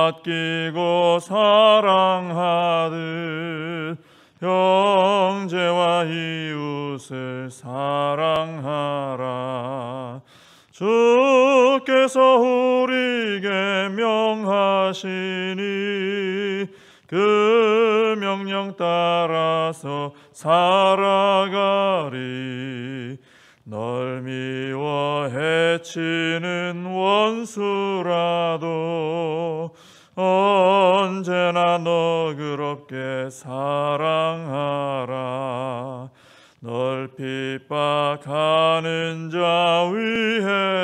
아끼고 사랑하듯 형제와 이웃을 사랑하라. 주께서 우리에게 명하시니 그 명령 따라서 살아가리. 널 미워 해치는 원수라도 언제나 너그럽게 사랑하라. 널 핍박하는 자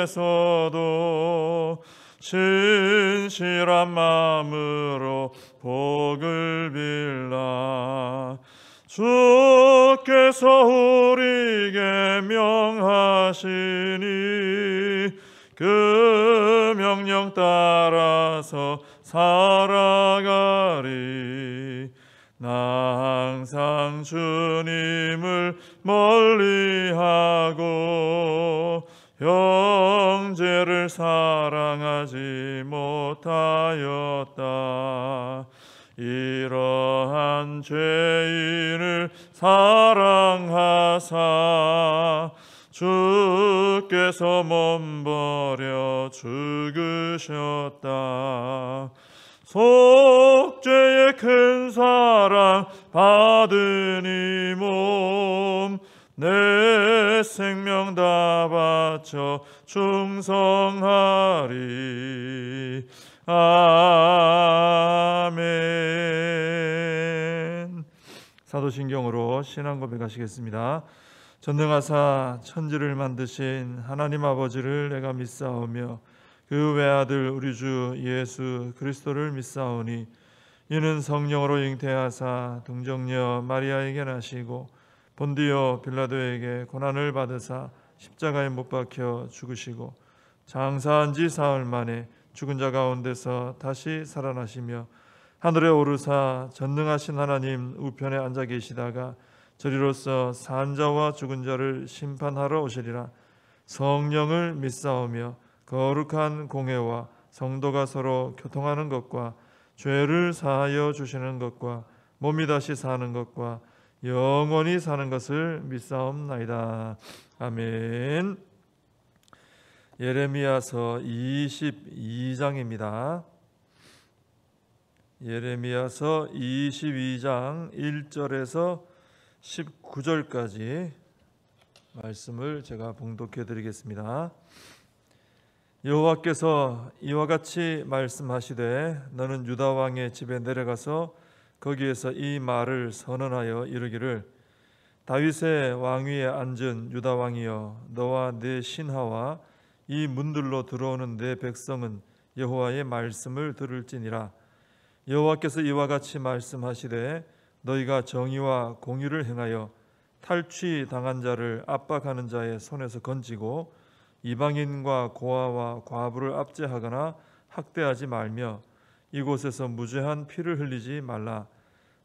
위해서도 신실한 마음으로 복을 빌라. 주께서 우리에게 명하시니 그 명령 따라서 살아가리. 나 항상 주님을 멀리하고 형제를 사랑하지 못하였다. 이러한 죄인을 사랑하사 주께서 몸버려 죽으셨다. 속죄의 큰 사랑 받은 이 몸 내 생명 다 바쳐 충성하리. 아멘. 사도신경으로 신앙 고백하시겠습니다. 전능하사 천지를 만드신 하나님 아버지를 내가 믿사오며 그 외아들 우리 주 예수 그리스도를 믿사오니 이는 성령으로 잉태하사 동정녀 마리아에게 나시고 본디오 빌라도에게 고난을 받으사 십자가에 못 박혀 죽으시고 장사한 지 사흘 만에 죽은 자 가운데서 다시 살아나시며 하늘에 오르사 전능하신 하나님 우편에 앉아 계시다가 저리로서 산 자와 죽은 자를 심판하러 오시리라. 성령을 믿사오며 거룩한 공회와 성도가 서로 교통하는 것과 죄를 사하여 주시는 것과 몸이 다시 사는 것과 영원히 사는 것을 믿사옵나이다. 아멘. 예레미야서 22장입니다. 예레미야서 22장 1절에서 19절까지 말씀을 제가 봉독해 드리겠습니다. 여호와께서 이와 같이 말씀하시되 너는 유다 왕의 집에 내려가서 거기에서 이 말을 선언하여 이르기를 다윗의 왕위에 앉은 유다 왕이여 너와 네 신하와 이 문들로 들어오는 네 백성은 여호와의 말씀을 들을지니라. 여호와께서 이와 같이 말씀하시되 너희가 정의와 공의를 행하여 탈취 당한 자를 압박하는 자의 손에서 건지고 이방인과 고아와 과부를 압제하거나 학대하지 말며 이곳에서 무죄한 피를 흘리지 말라.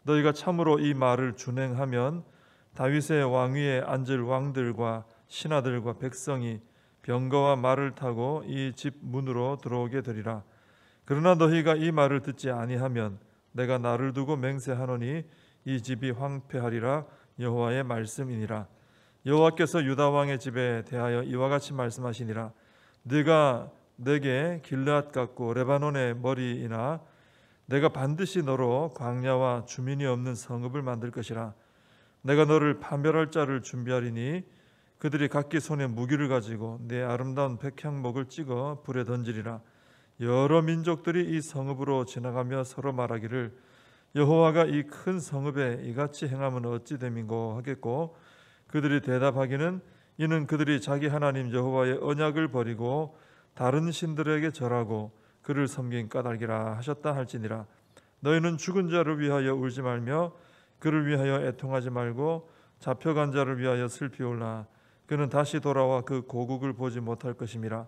너희가 참으로 이 말을 준행하면 다윗의 왕위에 앉을 왕들과 신하들과 백성이 병거와 말을 타고 이 집 문으로 들어오게 되리라. 그러나 너희가 이 말을 듣지 아니하면 내가 나를 두고 맹세하노니 이 집이 황폐하리라. 여호와의 말씀이니라. 여호와께서 유다 왕의 집에 대하여 이와 같이 말씀하시니라. 네가 내게 길르앗 같고 레바논의 머리이나 내가 반드시 너로 광야와 주민이 없는 성읍을 만들 것이라. 내가 너를 파멸할 자를 준비하리니 그들이 각기 손에 무기를 가지고 내 아름다운 백향목을 찍어 불에 던지리라. 여러 민족들이 이 성읍으로 지나가며 서로 말하기를 여호와가 이 큰 성읍에 이같이 행하면 어찌 됨인고 하겠고 그들이 대답하기는 이는 그들이 자기 하나님 여호와의 언약을 버리고 다른 신들에게 절하고 그를 섬긴 까닭이라 하셨다 할지니라. 너희는 죽은 자를 위하여 울지 말며 그를 위하여 애통하지 말고 잡혀간 자를 위하여 슬피 울라. 그는 다시 돌아와 그 고국을 보지 못할 것임이라.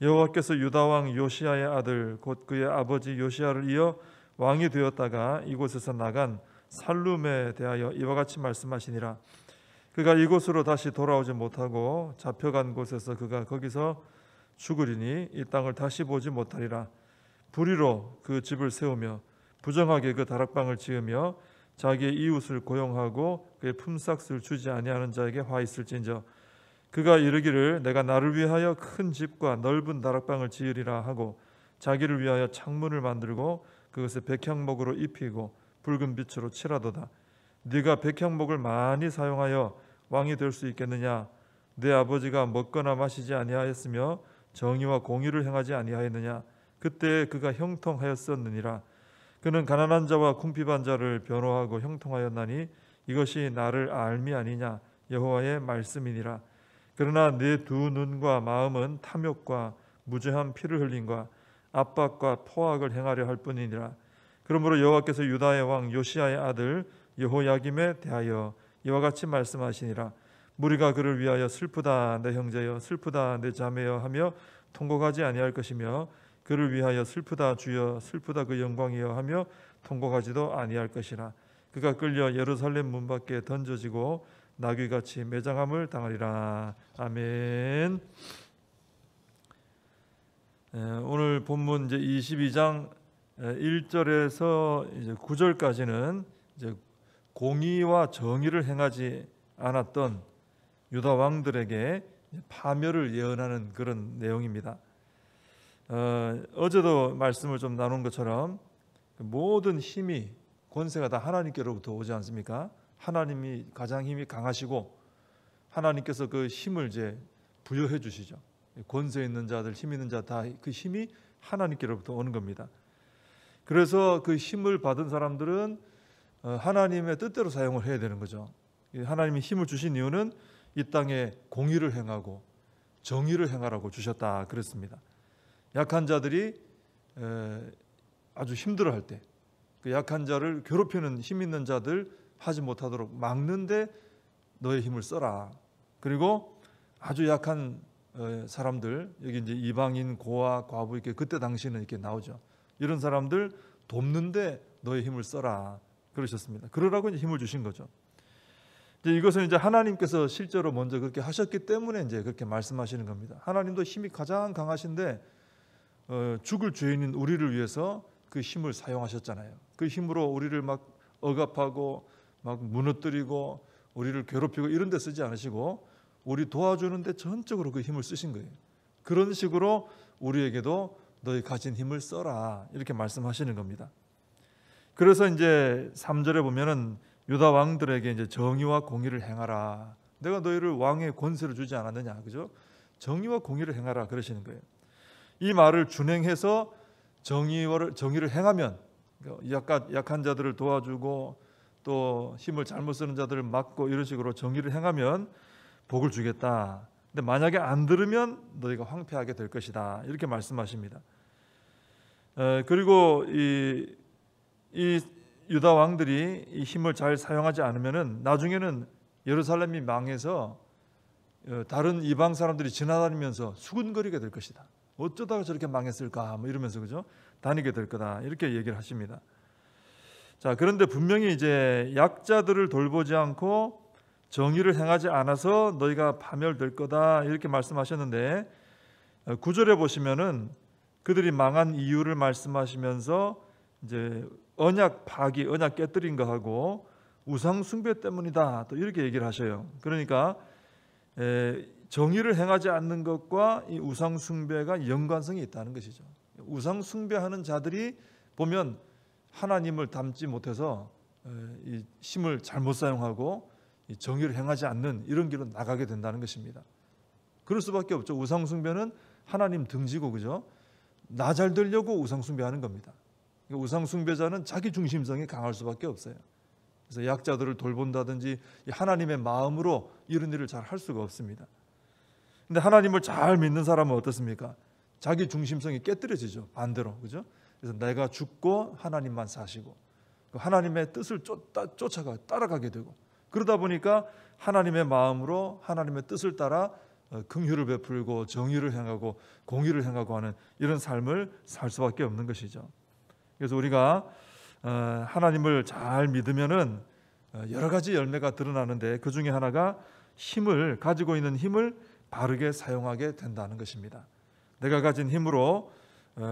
여호와께서 유다 왕 요시야의 아들 곧 그의 아버지 요시야를 이어 왕이 되었다가 이곳에서 나간 살룸에 대하여 이와 같이 말씀하시니라. 그가 이곳으로 다시 돌아오지 못하고 잡혀간 곳에서 그가 거기서 죽으리니 이 땅을 다시 보지 못하리라. 불의로 그 집을 세우며 부정하게 그 다락방을 지으며 자기의 이웃을 고용하고 그의 품삯을 주지 아니하는 자에게 화 있을진저 그가 이르기를 내가 나를 위하여 큰 집과 넓은 다락방을 지으리라 하고 자기를 위하여 창문을 만들고 그것을 백향목으로 입히고 붉은 빛으로 칠하도다. 네가 백향목을 많이 사용하여 왕이 될 수 있겠느냐? 내 아버지가 먹거나 마시지 아니하였으며 정의와 공의를 행하지 아니하였느냐? 그때 그가 형통하였었느니라. 그는 가난한 자와 궁핍한 자를 변호하고 형통하였나니 이것이 나를 알미 아니냐? 여호와의 말씀이니라. 그러나 내 두 눈과 마음은 탐욕과 무죄한 피를 흘림과 압박과 포악을 행하려 할 뿐이니라. 그러므로 여호와께서 유다의 왕 요시야의 아들 여호야김에 대하여 이와 같이 말씀하시니라. 무리가 그를 위하여 슬프다 내 형제여 슬프다 내 자매여 하며 통곡하지 아니할 것이며 그를 위하여 슬프다 주여 슬프다 그 영광이여 하며 통곡하지도 아니할 것이라. 그가 끌려 예루살렘 문 밖에 던져지고 나귀같이 매장함을 당하리라. 아멘. 오늘 본문 이제 22장 1절에서 이제 9절까지는 이제 공의와 정의를 행하지 않았던 유다 왕들에게 파멸을 예언하는 그런 내용입니다. 어제도 말씀을 좀 나눈 것처럼 모든 힘이 권세가 다 하나님께로부터 오지 않습니까? 하나님이 가장 힘이 강하시고 하나님께서 그 힘을 이제 부여해 주시죠. 권세 있는 자들, 힘 있는 자 다 그 힘이 하나님께로부터 오는 겁니다. 그래서 그 힘을 받은 사람들은 하나님의 뜻대로 사용을 해야 되는 거죠. 하나님이 힘을 주신 이유는 이 땅에 공의를 행하고 정의를 행하라고 주셨다 그랬습니다. 약한 자들이 아주 힘들어할 때 그 약한 자를 괴롭히는 힘 있는 자들 하지 못하도록 막는데 너의 힘을 써라. 그리고 아주 약한 사람들, 여기 이제 이방인, 고아, 과부 이렇게 그때 당시는 이렇게 나오죠. 이런 사람들 돕는데 너의 힘을 써라 그러셨습니다. 그러라고 이제 힘을 주신 거죠. 이제 이것은 이제 하나님께서 실제로 먼저 그렇게 하셨기 때문에 이제 그렇게 말씀하시는 겁니다. 하나님도 힘이 가장 강하신데 죽을 죄인인 우리를 위해서 그 힘을 사용하셨잖아요. 그 힘으로 우리를 막 억압하고 막 무너뜨리고 우리를 괴롭히고 이런 데 쓰지 않으시고 우리 도와주는데 전적으로 그 힘을 쓰신 거예요. 그런 식으로 우리에게도 너희 가진 힘을 써라 이렇게 말씀하시는 겁니다. 그래서 이제 3절에 보면은 유다 왕들에게 이제 정의와 공의를 행하라. 내가 너희를 왕의 권세를 주지 않았느냐, 그죠? 정의와 공의를 행하라 그러시는 거예요. 이 말을 준행해서 정의를 행하면 약한 자들을 도와주고 또 힘을 잘못 쓰는 자들을 막고 이런 식으로 정의를 행하면 복을 주겠다. 근데 만약에 안 들으면 너희가 황폐하게 될 것이다. 이렇게 말씀하십니다. 그리고 이 유다 왕들이 이 힘을 잘 사용하지 않으면은 나중에는 예루살렘이 망해서 다른 이방 사람들이 지나다니면서 수군거리게 될 것이다. 어쩌다가 저렇게 망했을까? 뭐 이러면서 그죠? 다니게 될 거다. 이렇게 얘기를 하십니다. 자, 그런데 분명히 이제 약자들을 돌보지 않고 정의를 행하지 않아서 너희가 파멸될 거다. 이렇게 말씀하셨는데 9절에 보시면은 그들이 망한 이유를 말씀하시면서 이제 언약 파기, 언약 깨뜨린 거하고 우상 숭배 때문이다. 또 이렇게 얘기를 하셔요. 그러니까 정의를 행하지 않는 것과 이 우상 숭배가 연관성이 있다는 것이죠. 우상 숭배하는 자들이 보면 하나님을 닮지 못해서 이 힘을 잘못 사용하고 정의를 행하지 않는 이런 길로 나가게 된다는 것입니다. 그럴 수밖에 없죠. 우상 숭배는 하나님 등지고 그죠? 나 잘 되려고 우상 숭배하는 겁니다. 우상 숭배자는 자기 중심성이 강할 수밖에 없어요. 그래서 약자들을 돌본다든지 하나님의 마음으로 이런 일을 잘 할 수가 없습니다. 근데 하나님을 잘 믿는 사람은 어떻습니까? 자기 중심성이 깨뜨려지죠. 반대로 그죠? 그래서 내가 죽고 하나님만 사시고 하나님의 뜻을 쫓아가 따라가게 되고 그러다 보니까 하나님의 마음으로 하나님의 뜻을 따라 긍휼을 베풀고 정의를 행하고 공의를 행하고 하는 이런 삶을 살 수밖에 없는 것이죠. 그래서 우리가 하나님을 잘 믿으면은 여러 가지 열매가 드러나는데 그 중에 하나가 힘을 가지고 있는 힘을 바르게 사용하게 된다는 것입니다. 내가 가진 힘으로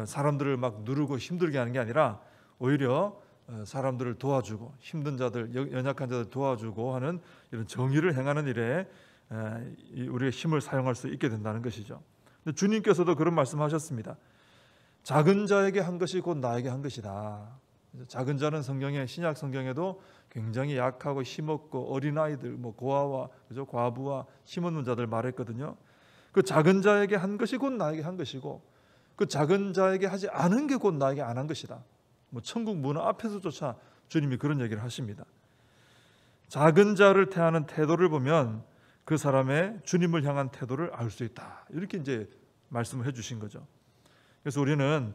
사람들을 막 누르고 힘들게 하는 게 아니라 오히려 사람들을 도와주고 힘든 자들, 연약한 자들 도와주고 하는 이런 정의를 행하는 일에 우리의 힘을 사용할 수 있게 된다는 것이죠. 근데 주님께서도 그런 말씀하셨습니다. 작은 자에게 한 것이 곧 나에게 한 것이다. 작은 자는 성경에, 신약 성경에도 굉장히 약하고 힘없고 어린아이들, 고아와 그죠? 과부와 힘없는 자들 말했거든요. 그 작은 자에게 한 것이 곧 나에게 한 것이고, 그 작은 자에게 하지 않은 게 곧 나에게 안 한 것이다. 천국 문 앞에서조차 주님이 그런 얘기를 하십니다. 작은 자를 대하는 태도를 보면 그 사람의 주님을 향한 태도를 알 수 있다. 이렇게 이제 말씀을 해주신 거죠. 그래서 우리는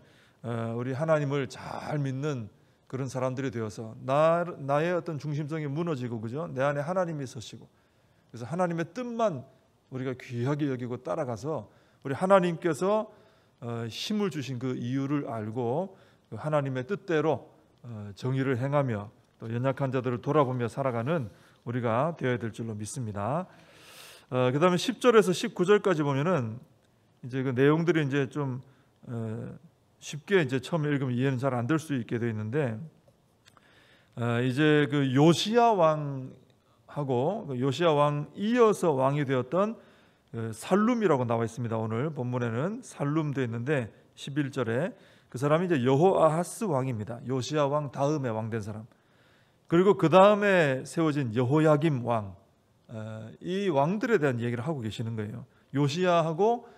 우리 하나님을 잘 믿는 그런 사람들이 되어서 나의 어떤 중심성이 무너지고, 그죠? 내 안에 하나님이 서시고, 그래서 하나님의 뜻만 우리가 귀하게 여기고 따라가서 우리 하나님께서 힘을 주신 그 이유를 알고 그 하나님의 뜻대로 정의를 행하며 또 연약한 자들을 돌아보며 살아가는 우리가 되어야 될 줄로 믿습니다. 그다음에 10절에서 19절까지 보면은 이제 그 내용들이 이제 좀 쉽게 이제 처음에 읽으면 이해는 잘 안 될 수 있게 되어 있는데, 이제 그 요시야 왕하고 그 요시야 왕 이어서 왕이 되었던 살룸이라고 나와 있습니다. 오늘 본문에는 살룸 되어 있는데 11절에 그 사람이 이제 여호아하스 왕입니다. 요시야 왕 다음에 왕된 사람. 그리고 그 다음에 세워진 여호야김 왕, 이 왕들에 대한 얘기를 하고 계시는 거예요. 요시야하고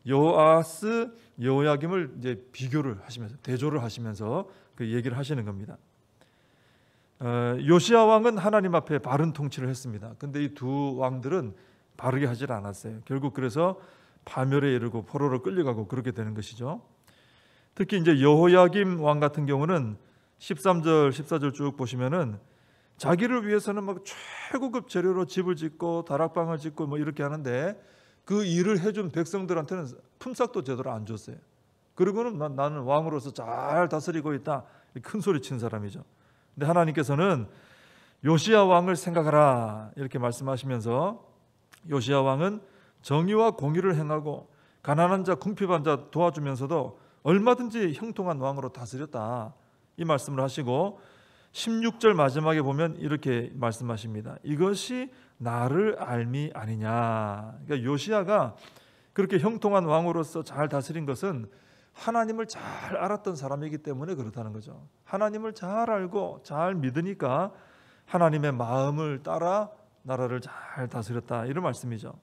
여호아하스, 여호야김을 이제 비교를 하시면서 대조를 하시면서 그 얘기를 하시는 겁니다. 요시야 왕은 하나님 앞에 바른 통치를 했습니다. 근데 이 두 왕들은 바르게 하질 않았어요. 결국 그래서 파멸에 이르고 포로로 끌려가고 그렇게 되는 것이죠. 특히 이제 여호야김 왕 같은 경우는 13절, 14절 쭉 보시면은 자기를 위해서는 막 최고급 재료로 집을 짓고 다락방을 짓고 뭐 이렇게 하는데 그 일을 해준 백성들한테는 품삯도 제대로 안 줬어요. 그리고는 나는 왕으로서 잘 다스리고 있다, 큰 소리 친 사람이죠. 근데 하나님께서는 요시야 왕을 생각하라 이렇게 말씀하시면서 요시야 왕은 정의와 공의를 행하고 가난한 자, 궁핍한 자 도와주면서도 얼마든지 형통한 왕으로 다스렸다, 이 말씀을 하시고 16절 마지막에 보면 이렇게 말씀하십니다. 이것이 나를 알미 아니냐. 그러니까 요시야가 그렇게 형통한 왕으로서 잘 다스린 것은 하나님을 잘 알았던 사람이기 때문에 그렇다는 거죠. 하나님을 잘 알고 잘 믿으니까 하나님의 마음을 따라 나라를 잘 다스렸다, 이런 말씀이죠.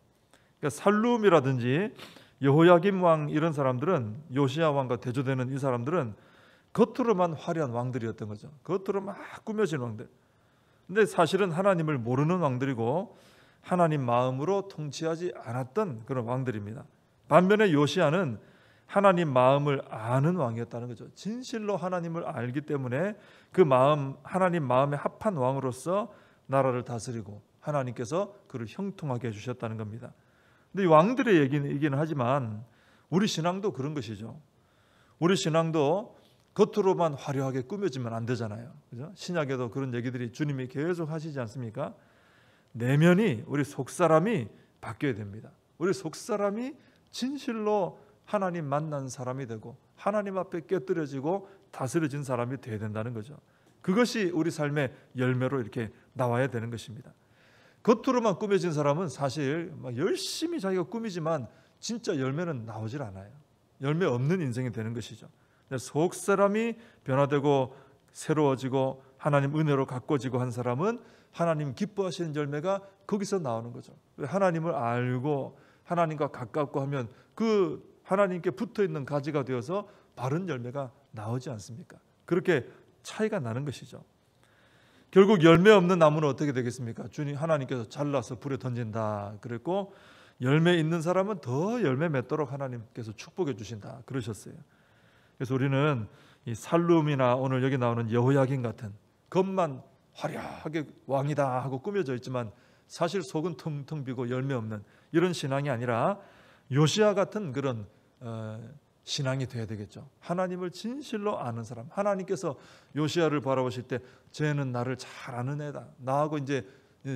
그러니까 살룸이라든지 여호야김 왕 이런 사람들은, 요시야 왕과 대조되는 이 사람들은 겉으로만 화려한 왕들이었던 거죠. 겉으로 막 꾸며진 왕들. 근데 사실은 하나님을 모르는 왕들이고 하나님 마음으로 통치하지 않았던 그런 왕들입니다. 반면에 요시야는 하나님 마음을 아는 왕이었다는 거죠. 진실로 하나님을 알기 때문에 그 마음, 하나님 마음에 합한 왕으로서 나라를 다스리고 하나님께서 그를 형통하게 해주셨다는 겁니다. 근데 이 왕들의 얘기는 하지만 우리 신앙도 그런 것이죠. 우리 신앙도 겉으로만 화려하게 꾸며지면 안 되잖아요. 그죠? 신약에도 그런 얘기들이 주님이 계속 하시지 않습니까? 내면이, 우리 속사람이 바뀌어야 됩니다. 우리 속사람이 진실로 하나님 만난 사람이 되고 하나님 앞에 깨뜨려지고 다스려진 사람이 되어야 된다는 거죠. 그것이 우리 삶의 열매로 이렇게 나와야 되는 것입니다. 겉으로만 꾸며진 사람은 사실 막 열심히 자기가 꾸미지만 진짜 열매는 나오질 않아요. 열매 없는 인생이 되는 것이죠. 속사람이 변화되고 새로워지고 하나님 은혜로 가꿔지고 한 사람은 하나님 기뻐하시는 열매가 거기서 나오는 거죠. 하나님을 알고 하나님과 가깝고 하면 그 하나님께 붙어있는 가지가 되어서 바른 열매가 나오지 않습니까? 그렇게 차이가 나는 것이죠. 결국 열매 없는 나무는 어떻게 되겠습니까? 주님 하나님께서 잘라서 불에 던진다 그랬고, 열매 있는 사람은 더 열매 맺도록 하나님께서 축복해 주신다 그러셨어요. 그래서 우리는 이 살룸이나 오늘 여기 나오는 여호야긴 같은 겉만 화려하게 왕이다 하고 꾸며져 있지만 사실 속은 텅텅 비고 열매 없는 이런 신앙이 아니라 요시야 같은 그런 신앙이 돼야 되겠죠. 하나님을 진실로 아는 사람. 하나님께서 요시야를 바라보실 때 쟤는 나를 잘 아는 애다, 나하고 이제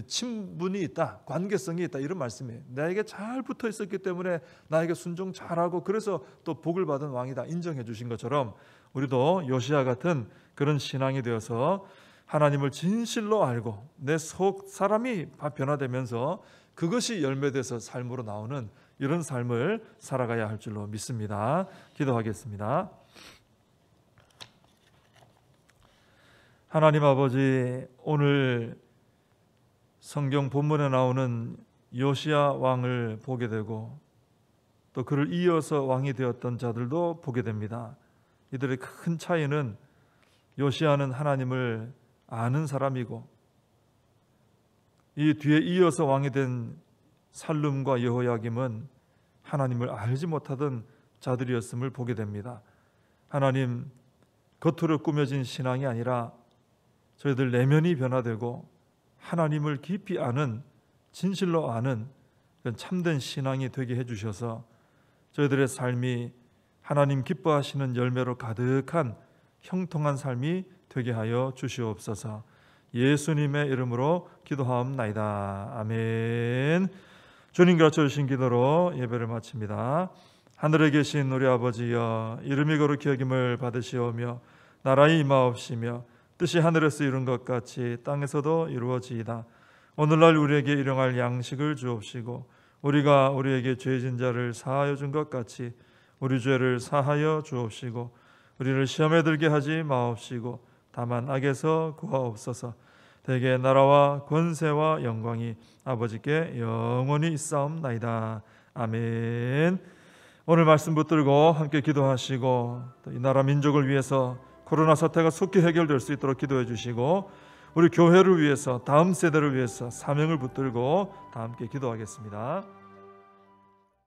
친분이 있다, 관계성이 있다, 이런 말씀이에요. 나에게 잘 붙어 있었기 때문에 나에게 순종 잘하고 그래서 또 복을 받은 왕이다 인정해 주신 것처럼 우리도 요시야 같은 그런 신앙이 되어서 하나님을 진실로 알고 내 속 사람이 변화되면서 그것이 열매돼서 삶으로 나오는 이런 삶을 살아가야 할 줄로 믿습니다. 기도하겠습니다. 하나님 아버지, 오늘 성경 본문에 나오는 요시야 왕을 보게 되고 또 그를 이어서 왕이 되었던 자들도 보게 됩니다. 이들의 큰 차이는 요시야는 하나님을 아는 사람이고 이 뒤에 이어서 왕이 된 살룸과 여호야김은 하나님을 알지 못하던 자들이었음을 보게 됩니다. 하나님, 겉으로 꾸며진 신앙이 아니라 저희들 내면이 변화되고 하나님을 깊이 아는, 진실로 아는 참된 신앙이 되게 해주셔서 저희들의 삶이 하나님 기뻐하시는 열매로 가득한 형통한 삶이 되게 하여 주시옵소서. 예수님의 이름으로 기도하옵나이다. 아멘. 주님 가르쳐 주신 기도로 예배를 마칩니다. 하늘에 계신 우리 아버지여, 이름이 거룩히 여김을 받으시오며 나라의 임하옵시며 뜻이 하늘에서 이룬 것 같이 땅에서도 이루어지이다. 오늘날 우리에게 일용할 양식을 주옵시고 우리가 우리에게 죄진 자를 사하여 준 것 같이 우리 죄를 사하여 주옵시고 우리를 시험에 들게 하지 마옵시고 다만 악에서 구하옵소서. 대개 나라와 권세와 영광이 아버지께 영원히 있사옵나이다. 아멘. 오늘 말씀 붙들고 함께 기도하시고 또 이 나라 민족을 위해서 코로나 사태가 속히 해결될 수 있도록 기도해 주시고 우리 교회를 위해서 다음 세대를 위해서 사명을 붙들고 다 함께 기도하겠습니다.